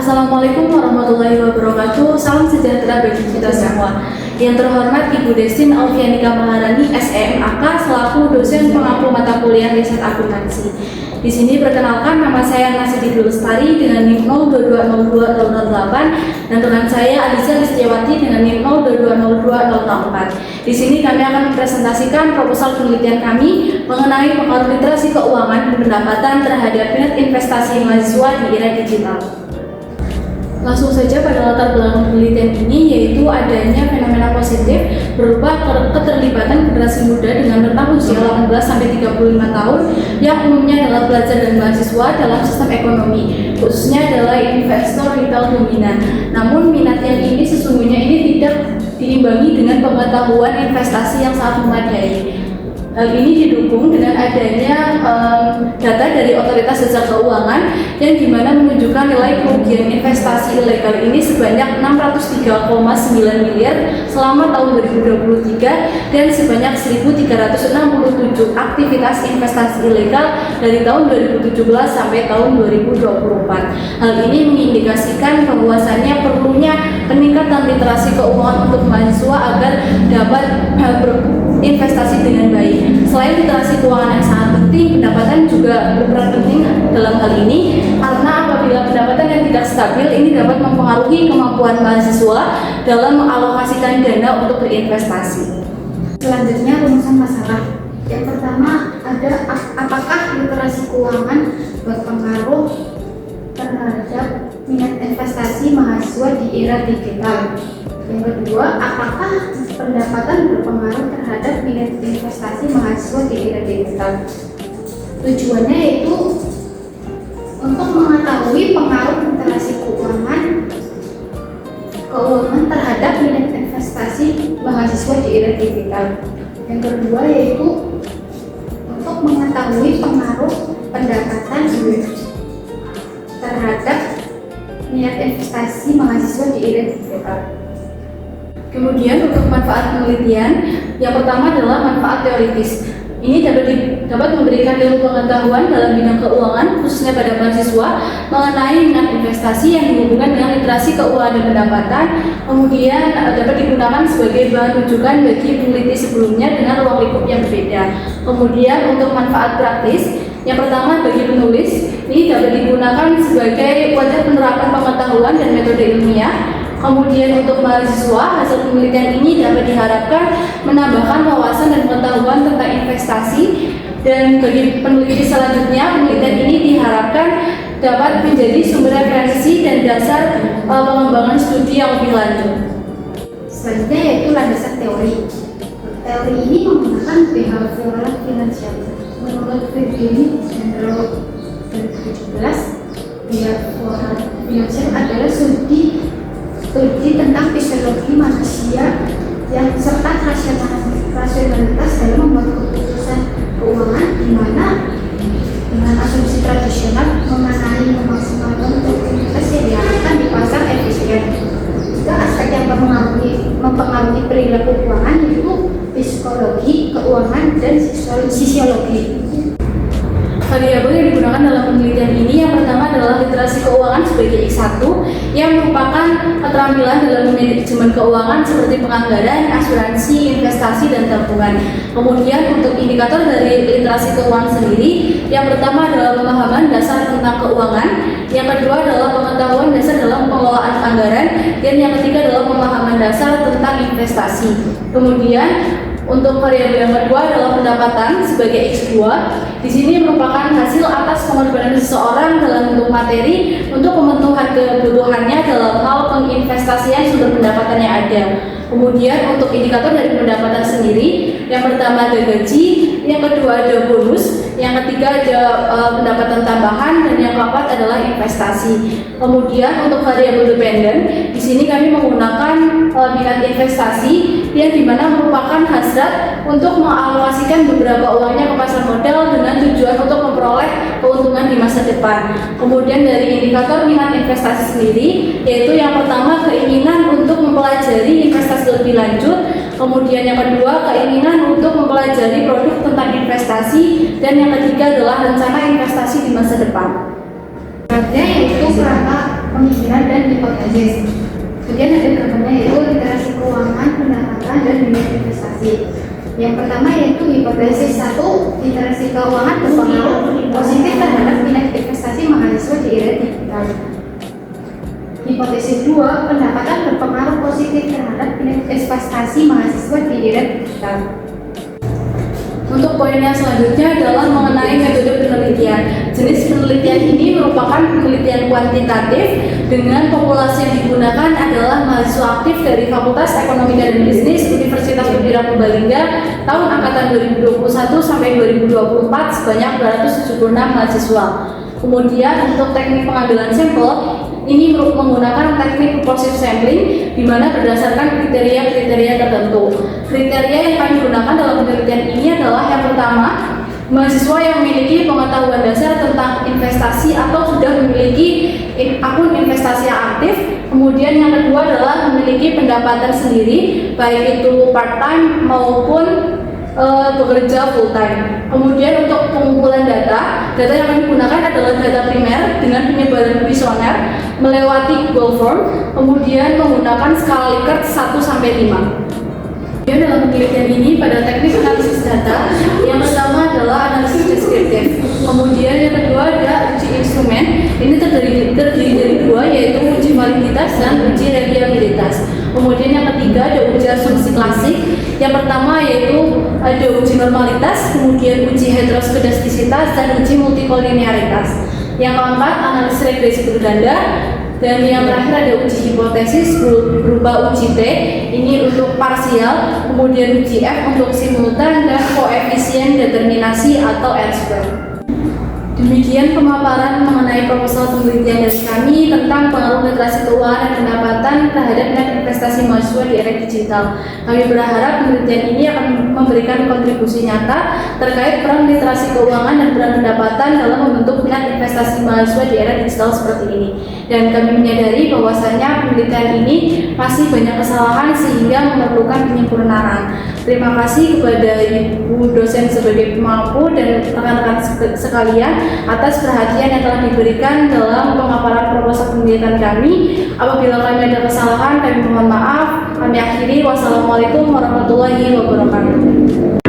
Assalamualaikum warahmatullahi wabarakatuh. Salam sejahtera bagi kita semua. Yang terhormat Ibu Destin Alfianika Maharani, SEMAK, selaku dosen pengampu mata kuliah riset akuntansi. Di sini perkenalkan, nama saya Nasidi Lestari dengan NIM 0220208 dan rekan saya Aliza Listiawati dengan NIM 0220204. Di sini kami akan mempresentasikan proposal penelitian kami mengenai pengaruh literasi keuangan dan pendapatan terhadap minat investasi mahasiswa di era digital. Langsung saja pada latar belakang penelitian ini, yaitu adanya fenomena positif berupa keterlibatan generasi muda dengan rentang usia 18-35 tahun yang umumnya adalah pelajar dan mahasiswa dalam sistem ekonomi, khususnya adalah investor retail dominan. Namun minat yang ini sesungguhnya ini tidak diimbangi dengan pengetahuan investasi yang sangat memadai. Hal ini didukung dengan adanya data dari Otoritas Jasa Keuangan yang dimana menunjukkan nilai kerugian investasi ilegal ini sebanyak 603,9 miliar selama tahun 2023 dan sebanyak 1.367 aktivitas investasi ilegal dari tahun 2017 sampai tahun 2024. Hal ini mengindikasikan bahwasannya perlunya peningkatan literasi keuangan untuk mahasiswa agar dapat berinvestasi dengan baik. Selain literasi keuangan yang sangat penting, pendapatan juga berperan penting dalam hal ini karena apabila pendapatan yang tidak stabil ini dapat mempengaruhi kemampuan mahasiswa dalam mengalokasikan dana untuk berinvestasi. Selanjutnya rumusan masalah. Yang pertama ada apakah literasi keuangan berpengaruh terhadap minat investasi mahasiswa di era digital. Yang kedua, apakah pendapatan berpengaruh terhadap minat investasi mahasiswa di era digital? Tujuannya yaitu untuk mengetahui pengaruh literasi keuangan terhadap minat investasi mahasiswa di era digital. Yang kedua yaitu untuk mengetahui pengaruh pendapatan terhadap minat investasi mahasiswa di era digital. Kemudian untuk manfaat penelitian, yang pertama adalah manfaat teoritis. Ini dapat memberikan ilmu pengetahuan dalam bidang keuangan, khususnya pada mahasiswa, mengenai minat investasi yang dihubungkan dengan literasi keuangan dan pendapatan. Kemudian dapat digunakan sebagai bahan rujukan bagi peneliti sebelumnya dengan ruang lingkup yang berbeda. Kemudian untuk manfaat praktis, yang pertama bagi penulis, ini dapat digunakan sebagai wadah penerapan pengetahuan dan metode ilmiah. Kemudian untuk mahasiswa, hasil penelitian ini dapat diharapkan menambahkan wawasan dan pengetahuan tentang investasi, dan bagi peneliti selanjutnya, penelitian ini diharapkan dapat menjadi sumber referensi dan dasar pengembangan studi yang lebih lanjut. Selanjutnya yaitu landasan teori. Teori ini menggunakan behavioral financial. Menurut Virginie Gendro 2017, behavioral financial adalah studi tentang fisiologi manusia yang serta rasionalitas dalam membuat keputusan keuangan, di mana dengan asumsi tradisional mengenai memaksimalkan produktivitas yang diharapkan di pasar efisien. Juga aspek yang mempengaruhi perilaku keuangan yaitu psikologi, keuangan, dan sisiologi. Variabel yang digunakan dalam penelitian ini yang pertama adalah literasi keuangan sebagai X1 yang merupakan keterampilan dalam manajemen keuangan seperti penganggaran, asuransi, investasi, dan tabungan. Kemudian untuk indikator dari literasi keuangan sendiri, yang pertama adalah pemahaman dasar tentang keuangan, yang kedua adalah pengetahuan dasar dalam pengelolaan anggaran, dan yang ketiga adalah pemahaman dasar tentang investasi. Kemudian untuk variabel yang kedua adalah pendapatan sebagai X2. Di sini merupakan hasil atas pengorbanan seseorang dalam bentuk materi untuk pemenuhan kebutuhannya dalam hal penginvestasian sumber pendapatan yang ada. Kemudian untuk indikator dari pendapatan sendiri, yang pertama ada gaji, yang kedua ada bonus, yang ketiga ada pendapatan tambahan, dan yang keempat adalah investasi. Kemudian untuk variabel dependen, di sini kami menggunakan minat investasi yang dimana merupakan hasrat untuk mengalokasikan beberapa uangnya ke pasar modal dengan tujuan untuk memperoleh keuntungan di masa depan. Kemudian dari indikator minat investasi sendiri, yaitu yang pertama keinginan untuk mempelajari investasi lebih lanjut, kemudian yang kedua keinginan untuk mempelajari produk tentang investasi, dan yang ketiga adalah rencana investasi di masa depan. Selanjutnya yaitu kerangka pemikiran dan hipotesis. Kemudian ada berikutnya yaitu literasi keuangan, pendapatan, dan minat investasi. Yang pertama yaitu hipotesis 1, literasi keuangan berpengaruh positif terhadap minat investasi mahasiswa di era digital. Hipotesis 2, pendapatan berpengaruh positif terhadap minat investasi mahasiswa di era digital. Untuk poin yang selanjutnya adalah mengenai metode penelitian. Jenis penelitian ini merupakan penelitian kuantitatif dengan populasi yang digunakan adalah mahasiswa aktif dari Fakultas Ekonomi dan Bisnis Universitas Udayana Purbalingga tahun angkatan 2021 sampai 2024 sebanyak 276 mahasiswa. Kemudian untuk teknik pengambilan sampel ini menggunakan teknik purposive sampling di mana berdasarkan kriteria-kriteria tertentu. Kriteria yang kami gunakan dalam penelitian ini adalah yang pertama, mahasiswa yang memiliki pengetahuan dasar tentang investasi atau sudah memiliki akun investasi yang aktif. Kemudian yang kedua adalah memiliki pendapatan sendiri, baik itu part-time maupun bekerja full time. Kemudian untuk pengumpulan data yang kami gunakan adalah data primer dengan penyebaran kuesioner melewati Google Form, kemudian menggunakan skala Likert 1 sampai 5. Kemudian dalam penelitian ini pada teknik analisis data, yang pertama adalah analisis deskriptif. Kemudian yang kedua ada uji instrumen. Ini terdiri dari dua, yaitu uji validitas dan uji reliabilitas. Kemudian yang ketiga ada uji asumsi klasik. Yang pertama yaitu ada uji normalitas, kemudian uji heteroskedastisitas dan uji multikolinearitas. Yang keempat analisis regresi berganda. Dan yang terakhir ada uji hipotesis berupa uji T, ini untuk parsial, kemudian uji F untuk simultan, dan koefisien determinasi atau R-square. Demikian pemaparan mengenai proposal penelitian dari kami tentang pengaruh literasi keuangan dan pendapatan terhadap minat investasi mahasiswa di era digital. Kami berharap penelitian ini akan memberikan kontribusi nyata terkait peran literasi keuangan dan peran pendapatan dalam membentuk minat investasi mahasiswa di era digital seperti ini. Dan kami menyadari bahwasannya penelitian ini masih banyak kesalahan sehingga memerlukan penyempurnaan. Terima kasih kepada Ibu dosen sebagai pemangku dan rekan-rekan sekalian atas perhatian yang telah diberikan dalam pemaparan proposal penelitian kami. Apabila kami ada kesalahan, kami mohon maaf. Kami akhiri. Wassalamualaikum warahmatullahi wabarakatuh.